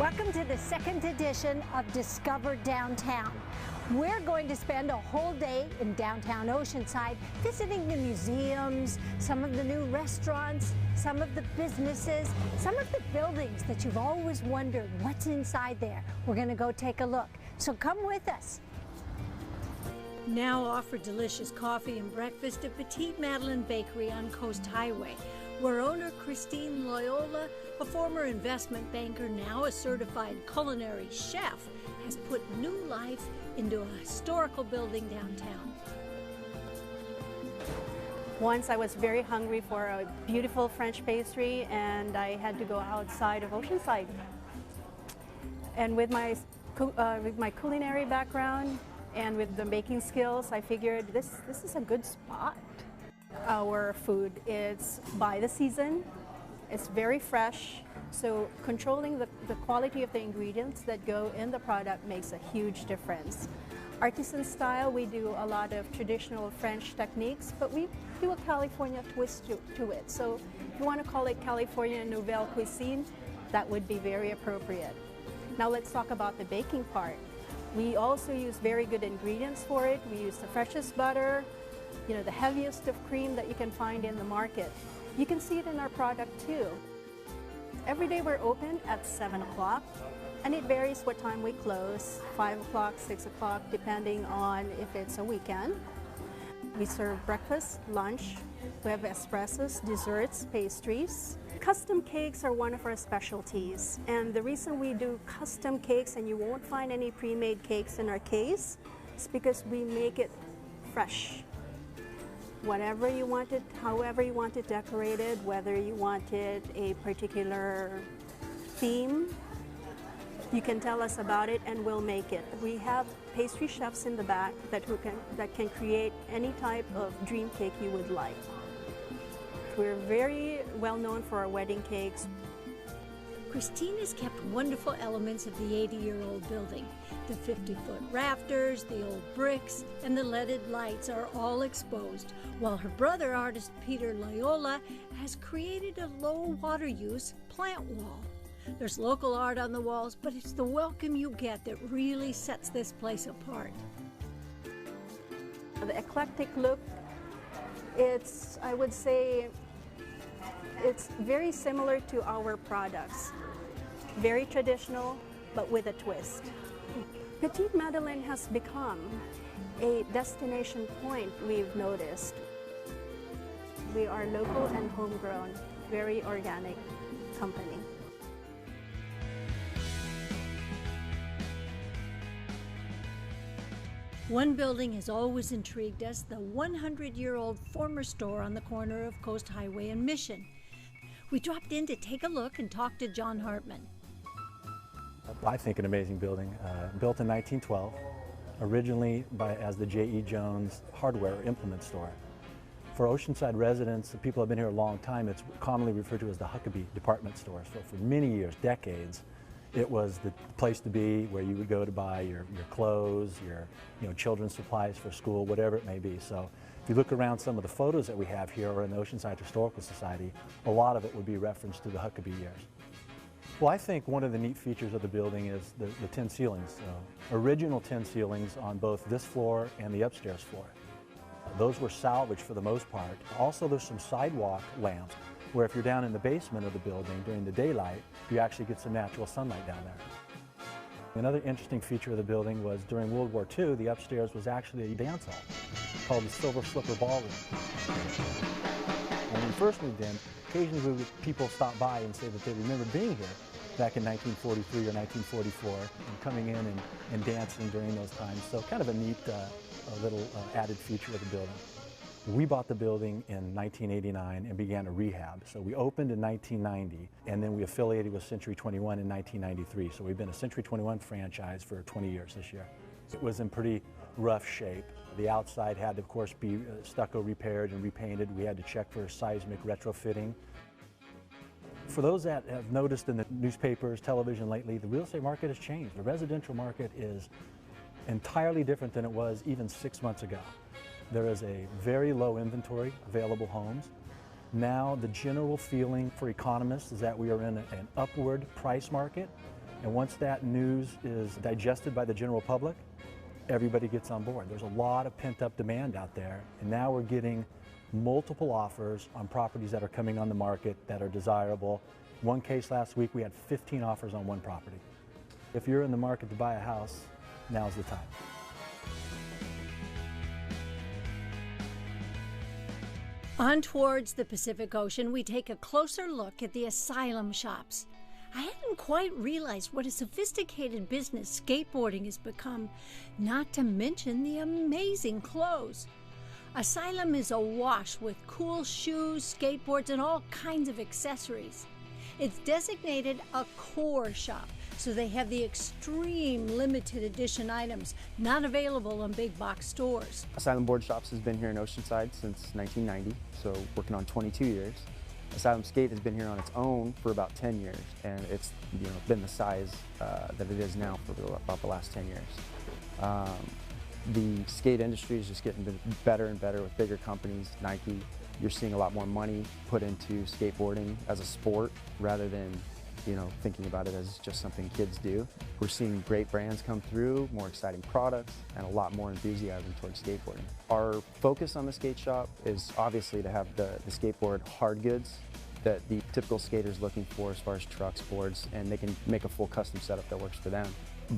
Welcome to the second edition of Discover Downtown. We're going to spend a whole day in downtown Oceanside visiting the museums, some of the new restaurants, some of the businesses, some of the buildings that you've always wondered what's inside there. We're going to go take a look. So come with us. Now offer delicious coffee and breakfast at Petite Madeline Bakery on Coast Highway, where owner Christine Loyola, a former investment banker, now a certified culinary chef, has put new life into a historical building downtown. Once I was very hungry for a beautiful French pastry and I had to go outside of Oceanside. And with my culinary background and with the baking skills, I figured this is a good spot. Our food is by the season, it's very fresh, so controlling the quality of the ingredients that go in the product makes a huge difference. Artisan style, we do a lot of traditional French techniques, but we do a California twist to it. So if you want to call it California Nouvelle Cuisine, that would be very appropriate. Now let's talk about the baking part. We also use very good ingredients for it. We use the freshest butter, the heaviest of cream that you can find in the market. You can see it in our product too. Every day we're open at 7 o'clock, and it varies what time we close, 5 o'clock, 6 o'clock, depending on if it's a weekend. We serve breakfast, lunch, we have espressos, desserts, pastries. Custom cakes are one of our specialties, and the reason we do custom cakes and you won't find any pre-made cakes in our case is because we make it fresh. Whatever you want it, however you want it decorated, whether you wanted a particular theme, you can tell us about it and we'll make it. We have pastry chefs in the back that can create any type of dream cake you would like. We're very well known for our wedding cakes. Christine has kept wonderful elements of the 80-year-old building. The 50-foot rafters, the old bricks, and the leaded lights are all exposed, while her brother, artist Peter Loyola, has created a low water use plant wall. There's local art on the walls, but it's the welcome you get that really sets this place apart. The eclectic look, I would say, it's very similar to our products. Very traditional, but with a twist. Petite Madeline has become a destination point, we've noticed. We are local and homegrown, very organic company. One building has always intrigued us, the 100-year-old former store on the corner of Coast Highway and Mission. We dropped in to take a look and talk to John Hartman. I think an amazing building, built in 1912, originally as the J.E. Jones hardware or implement store. For Oceanside residents, the people who have been here a long time, it's commonly referred to as the Huckabee department store. So for many years, decades, it was the place to be where you would go to buy your clothes, your children's supplies for school, whatever it may be. So if you look around some of the photos that we have here or in the Oceanside Historical Society, a lot of it would be referenced to the Huckabee years. Well, I think one of the neat features of the building is the tin ceilings. Original tin ceilings on both this floor and the upstairs floor. Those were salvaged for the most part. Also, there's some sidewalk lamps where if you're down in the basement of the building during the daylight, you actually get some natural sunlight down there. Another interesting feature of the building was during World War II, the upstairs was actually a dance hall called the Silver Slipper Ballroom. When we first moved in, occasionally people stop by and say that they remember being here back in 1943 or 1944 and coming in and dancing during those times. So kind of a neat little added feature of the building. We bought the building in 1989 and began a rehab. So we opened in 1990 and then we affiliated with Century 21 in 1993. So we've been a Century 21 franchise for 20 years this year. It was in pretty rough shape. The outside had to, of course, be stucco repaired and repainted. We had to check for seismic retrofitting. For those that have noticed in the newspapers, television lately, the real estate market has changed. The residential market is entirely different than it was even 6 months ago. There is a very low inventory of available homes. Now the general feeling for economists is that we are in an upward price market And once that news is digested by the general public, everybody gets on board. There's a lot of pent-up demand out there, and now we're getting multiple offers on properties that are coming on the market that are desirable. One case last week, we had 15 offers on one property. If you're in the market to buy a house, now's the time. On towards the Pacific Ocean, we take a closer look at the Asylum shops. I hadn't quite realized what a sophisticated business skateboarding has become, not to mention the amazing clothes. Asylum is awash with cool shoes, skateboards, and all kinds of accessories. It's designated a core shop, so they have the extreme limited edition items not available in big box stores. Asylum Board Shops has been here in Oceanside since 1990, so working on 22 years. Asylum Skate has been here on its own for about 10 years, and it's been the size that it is now for about the last 10 years. The skate industry is just getting better and better with bigger companies. Nike, you're seeing a lot more money put into skateboarding as a sport rather than thinking about it as just something kids do. We're seeing great brands come through, more exciting products, and a lot more enthusiasm towards skateboarding. Our focus on the skate shop is obviously to have the skateboard hard goods that the typical skater is looking for as far as trucks, boards, and they can make a full custom setup that works for them.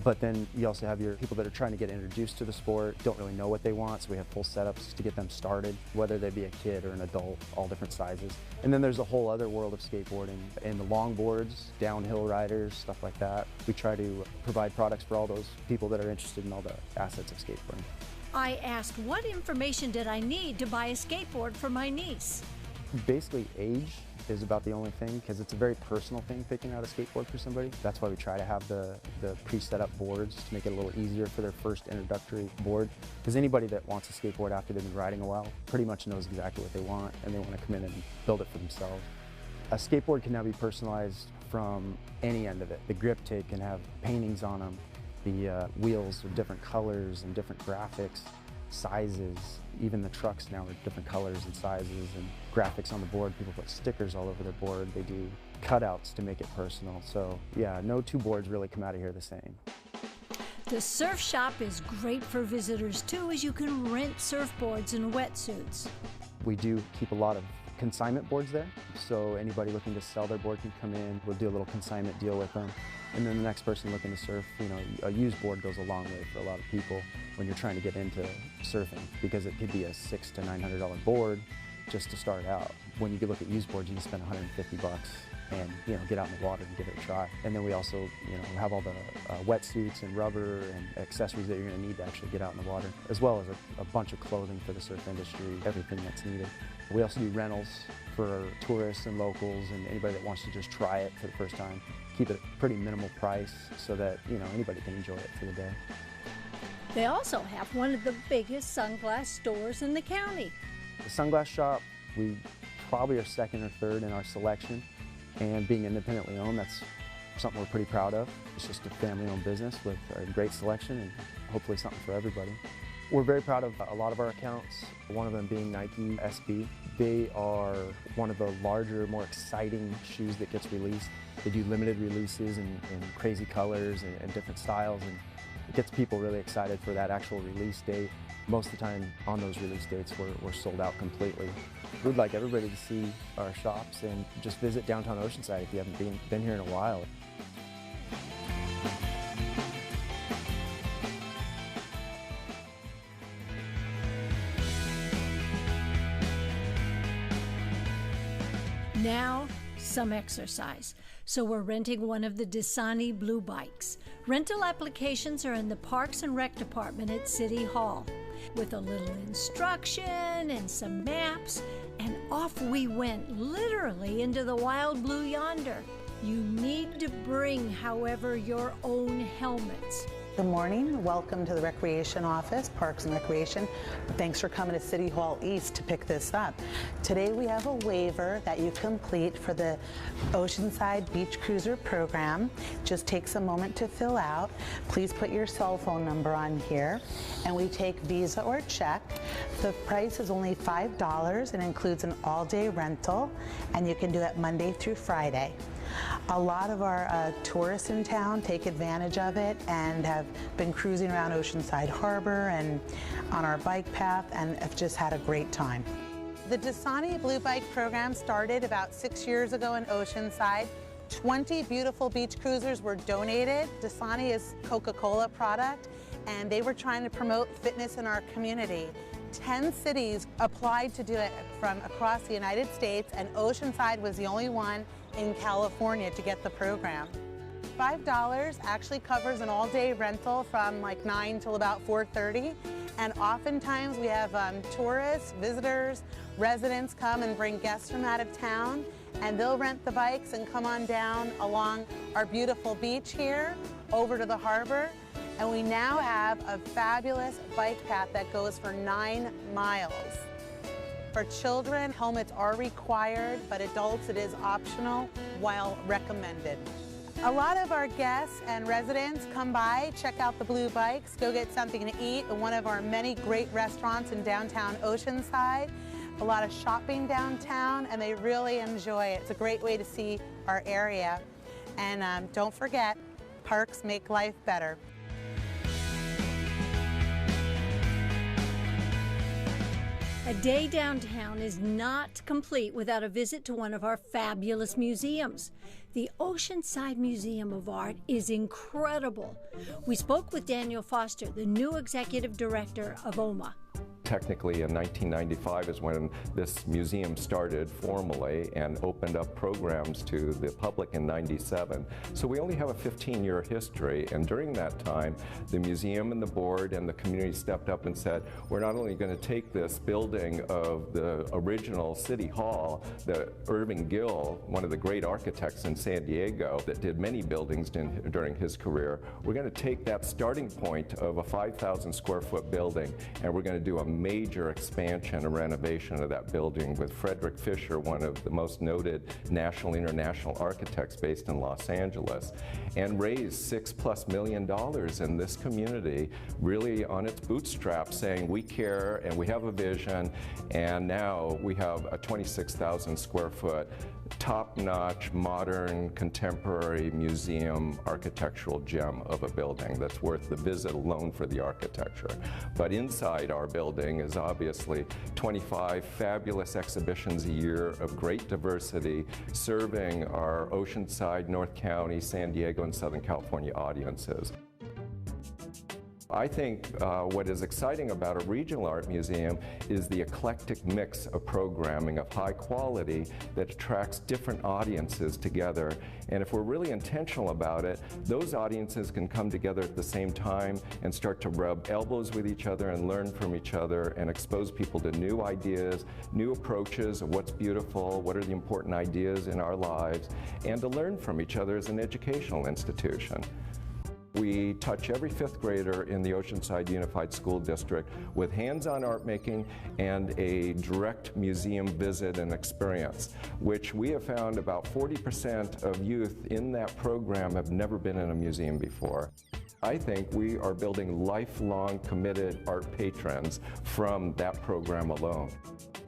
But then you also have your people that are trying to get introduced to the sport, don't really know what they want, so we have full setups to get them started, whether they be a kid or an adult, all different sizes. And then there's a whole other world of skateboarding and the longboards, downhill riders, stuff like that. We try to provide products for all those people that are interested in all the assets of skateboarding. I asked what information did I need to buy a skateboard for my niece. Basically, age is about the only thing, because it's a very personal thing picking out a skateboard for somebody. That's why we try to have the pre-set up boards to make it a little easier for their first introductory board, because anybody that wants a skateboard after they've been riding a while pretty much knows exactly what they want, and they want to come in and build it for themselves. A skateboard can now be personalized from any end of it. The grip tape can have paintings on them. The wheels are different colors and different graphics, sizes. Even the trucks now are different colors and sizes and graphics on the board. People put stickers all over their board. They do cutouts to make it personal. So yeah, no two boards really come out of here the same. The surf shop is great for visitors too, as you can rent surfboards and wetsuits. We do keep a lot of consignment boards there, so anybody looking to sell their board can come in. We'll do a little consignment deal with them. And then the next person looking to surf, a used board goes a long way for a lot of people when you're trying to get into surfing, because it could be a $600 to $900 board just to start out. When you could look at used boards, you can spend $150 and get out in the water and give it a try. And then we also have all the wetsuits and rubber and accessories that you're going to need to actually get out in the water, as well as a bunch of clothing for the surf industry, everything that's needed. We also do rentals for tourists and locals and anybody that wants to just try it for the first time. Keep it a pretty minimal price so that anybody can enjoy it for the day. They also have one of the biggest sunglass stores in the county. The sunglass shop, we probably are second or third in our selection, and being independently owned, that's something we're pretty proud of. It's just a family-owned business with a great selection and hopefully something for everybody. We're very proud of a lot of our accounts, one of them being Nike SB. They are one of the larger, more exciting shoes that gets released. They do limited releases in crazy colors and different styles, and it gets people really excited for that actual release date. Most of the time on those release dates, we're sold out completely. We'd like everybody to see our shops and just visit downtown Oceanside if you haven't been here in a while. Now, some exercise. So we're renting one of the Dasani blue bikes. Rental applications are in the Parks and Rec Department at City Hall. With a little instruction and some maps, and off we went, literally into the wild blue yonder. You need to bring, however, your own helmets. Good morning. Welcome to the Recreation Office, Parks and Recreation. Thanks for coming to City Hall East to pick this up. Today we have a waiver that you complete for the Oceanside Beach Cruiser program. Just takes a moment to fill out. Please put your cell phone number on here, and we take Visa or check. The price is only $5 and includes an all-day rental, and you can do it Monday through Friday. A lot of our tourists in town take advantage of it and have been cruising around Oceanside Harbor and on our bike path and have just had a great time. The Dasani Blue Bike program started about 6 years ago in Oceanside. 20 beautiful beach cruisers were donated. Dasani is Coca-Cola product, and they were trying to promote fitness in our community. 10 cities applied to do it from across the United States, and Oceanside was the only one in California to get the program. $5 actually covers an all-day rental from like 9 till about 4:30, and oftentimes we have tourists, visitors, residents come and bring guests from out of town, and they'll rent the bikes and come on down along our beautiful beach here over to the harbor. And we now have a fabulous bike path that goes for 9 miles. For children, helmets are required, but adults it is optional while recommended. A lot of our guests and residents come by, check out the blue bikes, go get something to eat at one of our many great restaurants in downtown Oceanside. A lot of shopping downtown, and they really enjoy it. It's a great way to see our area. And don't forget, parks make life better. A day downtown is not complete without a visit to one of our fabulous museums. The Oceanside Museum of Art is incredible. We spoke with Daniel Foster, the new executive director of OMA. Technically, in 1995 is when this museum started formally and opened up programs to the public in '97. So we only have a 15-year history, and during that time, the museum and the board and the community stepped up and said, we're not only going to take this building of the original City Hall that Irving Gill, one of the great architects in San Diego that did many buildings during his career, we're going to take that starting point of a 5,000 square foot building, and we're going to do a major expansion and renovation of that building with Frederick Fisher, one of the most noted national, international architects based in Los Angeles, and raise $6+ million in this community, really on its bootstraps, saying we care and we have a vision, and now we have a 26,000 square foot top-notch, modern, contemporary museum architectural gem of a building that's worth the visit alone for the architecture. But inside our building is obviously 25 fabulous exhibitions a year of great diversity, serving our Oceanside, North County, San Diego, and Southern California audiences. I think what is exciting about a regional art museum is the eclectic mix of programming of high quality that attracts different audiences together. And if we're really intentional about it, those audiences can come together at the same time and start to rub elbows with each other and learn from each other and expose people to new ideas, new approaches of what's beautiful, what are the important ideas in our lives, and to learn from each other as an educational institution. We touch every 5th grader in the Oceanside Unified School District with hands-on art making and a direct museum visit and experience, which we have found about 40% of youth in that program have never been in a museum before. I think we are building lifelong committed art patrons from that program alone.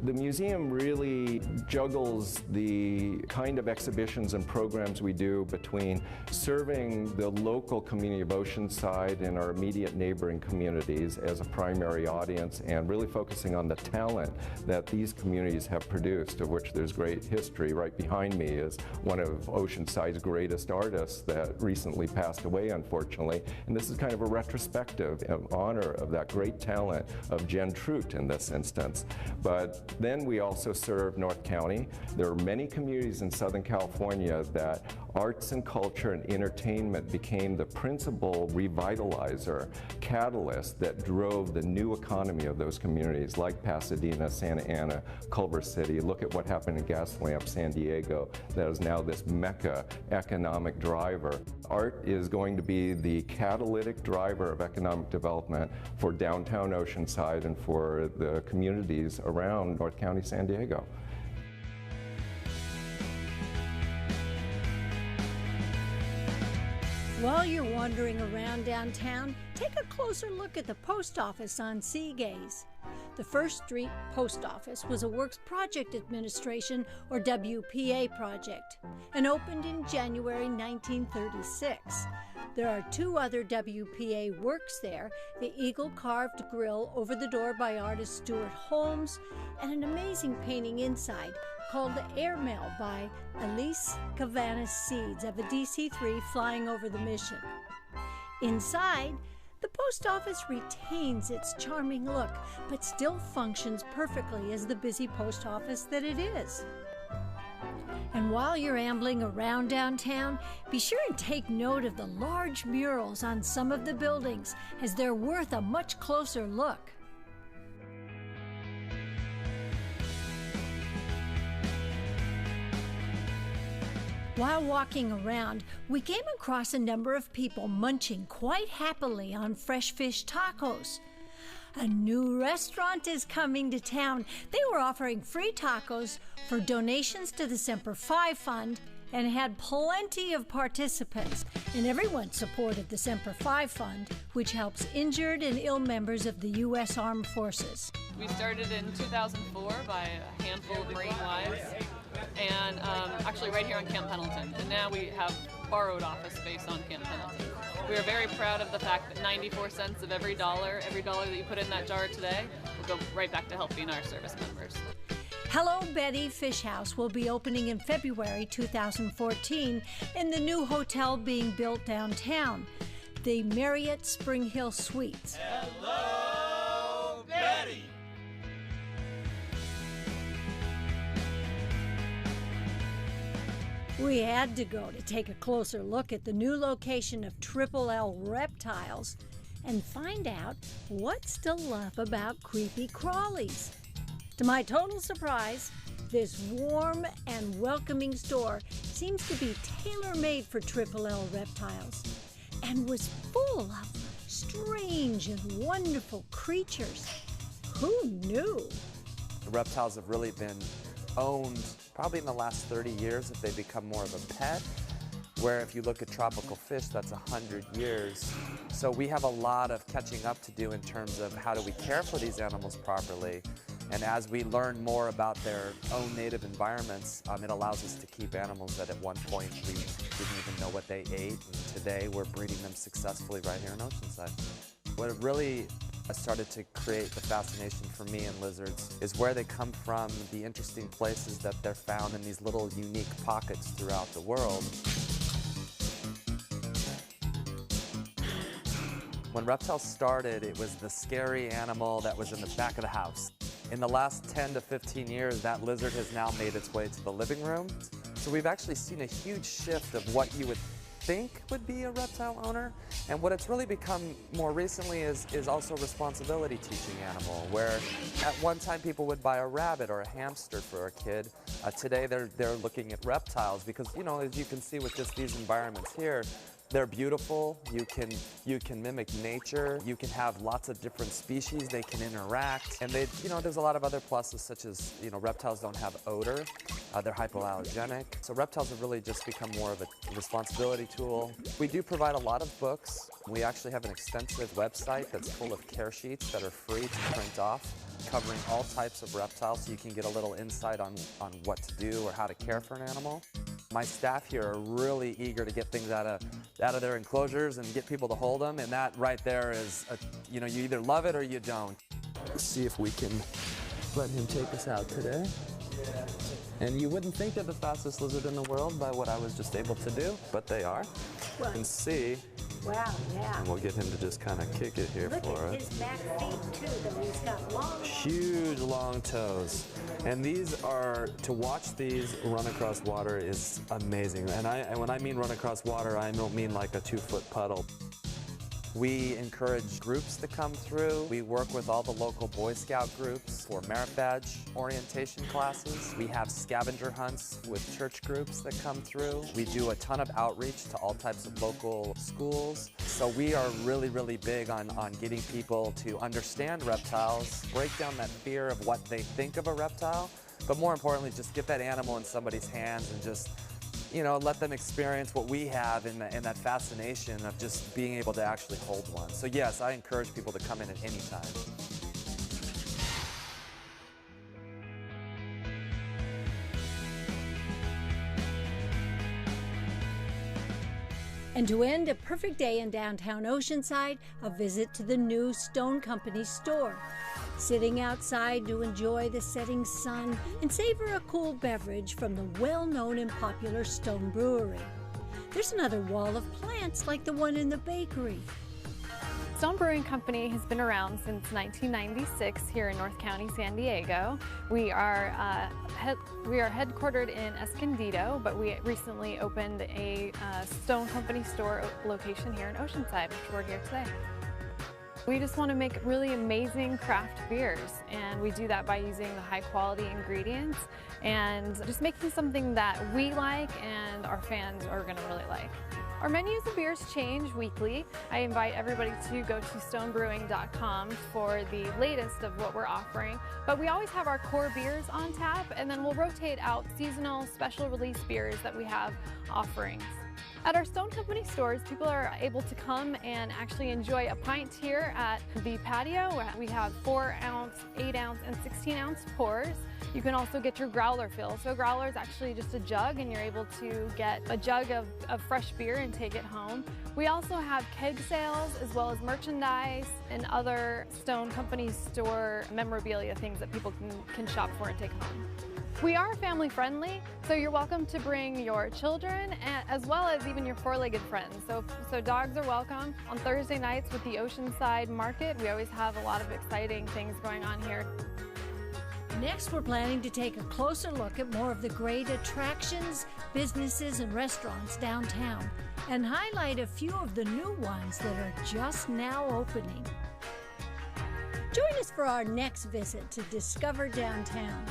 The museum really juggles the kind of exhibitions and programs we do between serving the local community of Oceanside and our immediate neighboring communities as a primary audience, and really focusing on the talent that these communities have produced, of which there's great history. Right behind me is one of Oceanside's greatest artists that recently passed away, unfortunately, and this is kind of a retrospective in honor of that great talent of Jen Trout in this instance. But then we also serve North County. There are many communities in Southern California that arts and culture and entertainment became the principal revitalizer, catalyst that drove the new economy of those communities, like Pasadena, Santa Ana, Culver City. Look at what happened in Gaslamp, San Diego, that is now this mecca economic driver. Art is going to be the catalyst catalytic driver of economic development for downtown Oceanside and for the communities around North County, San Diego. While you're wandering around downtown, take a closer look at the post office on Seagaze. The First Street Post Office was a Works Project Administration, or WPA project, and opened in January 1936. There are 2 other WPA works there, the eagle-carved grill over the door by artist Stuart Holmes, and an amazing painting inside called the Airmail by Elise Cavanagh Seeds of a DC-3 flying over the mission. Inside, the post office retains its charming look, but still functions perfectly as the busy post office that it is. And while you're ambling around downtown, be sure and take note of the large murals on some of the buildings, as they're worth a much closer look. While walking around, we came across a number of people munching quite happily on fresh fish tacos. A new restaurant is coming to town. They were offering free tacos for donations to the Semper Fi Fund and had plenty of participants. And everyone supported the Semper Fi Fund, which helps injured and ill members of the U.S. Armed Forces. We started in 2004 by a handful of Marine wives, and actually right here on Camp Pendleton. And now we have borrowed office space on Camp Pendleton. We are very proud of the fact that 94 cents of every dollar that you put in that jar today will go right back to helping our service members. Hello Betty Fish House will be opening in February 2014 in the new hotel being built downtown, the Marriott Spring Hill Suites. Hello, Betty! We had to go to take a closer look at the new location of L Reptiles and find out what's to love about creepy crawlies. To my total surprise, this warm and welcoming store seems to be tailor-made for L Reptiles and was full of strange and wonderful creatures. Who knew? The reptiles have really been owned probably in the last 30 years if they become more of a pet, where if you look at tropical fish, that's 100 years. So we have a lot of catching up to do in terms of how do we care for these animals properly. And as we learn more about their own native environments, it allows us to keep animals that at one point we didn't even know what they ate, and today we're breeding them successfully right here in Oceanside. What it really started to create the fascination for me in lizards is where they come from, the interesting places that they're found in these little unique pockets throughout the world. When reptiles started, it was the scary animal that was in the back of the house. In the last 10 to 15 years, that lizard has now made its way to the living room. So we've actually seen a huge shift of what you would think would be a reptile owner, and what it's really become more recently is also responsibility teaching animal, where at one time people would buy a rabbit or a hamster for a kid. Today they're looking at reptiles because, you know, as you can see with just these environments here, they're beautiful. You can mimic nature. You can have lots of different species. They can interact, and there's a lot of other pluses, such as reptiles don't have odor. They're hypoallergenic. So reptiles have really just become more of a responsibility tool. We do provide a lot of books. We actually have an extensive website that's full of care sheets that are free to print off, covering all types of reptiles, so you can get a little insight on what to do or how to care for an animal. My staff here are really eager to get things out of their enclosures and get people to hold them, and that right there is, you either love it or you don't. Let's see if we can let him take us out today. And you wouldn't think they're the fastest lizard in the world by what I was just able to do, but they are. You can see. Wow, yeah. And we'll get him to just kind of kick it here Look for at us. his back feet too, though. He's got long, Huge long toes. And these are, to watch these run across water is amazing. And when I mean run across water, I don't mean like a 2-foot puddle. We encourage groups to come through. We work with all the local Boy Scout groups for merit badge orientation classes. We have scavenger hunts with church groups that come through. We do a ton of outreach to all types of local schools. So we are really, really big on getting people to understand reptiles, break down that fear of what they think of a reptile, but more importantly, just get that animal in somebody's hands and just, you know, let them experience what we have in that fascination of just being able to actually hold one. So yes, I encourage people to come in at any time. And to end a perfect day in downtown Oceanside, a visit to the new Stone Company store. Sitting outside to enjoy the setting sun and savor a cool beverage from the well-known and popular Stone Brewery. There's another wall of plants like the one in the bakery. Stone Brewing Company has been around since 1996 here in North County, San Diego. We are headquartered in Escondido, but we recently opened a Stone Company store location here in Oceanside, which we're here today. We just want to make really amazing craft beers, and we do that by using the high quality ingredients and just making something that we like and our fans are going to really like. Our menus of beers change weekly. I invite everybody to go to stonebrewing.com for the latest of what we're offering. But we always have our core beers on tap, and then we'll rotate out seasonal special release beers that we have offerings. At our Stone Company stores, people are able to come and actually enjoy a pint here at the patio. We have 4-ounce, 8-ounce, and 16-ounce pours. You can also get your growler fill. So a growler is actually just a jug, and you're able to get a jug of fresh beer and take it home. We also have keg sales as well as merchandise and other Stone Company store memorabilia, things that people can shop for and take home. We are family friendly, so you're welcome to bring your children as well as even your four-legged friends. So dogs are welcome. On Thursday nights with the Oceanside Market, we always have a lot of exciting things going on here. Next, we're planning to take a closer look at more of the great attractions, businesses, and restaurants downtown, and highlight a few of the new ones that are just now opening. Join us for our next visit to Discover Downtown.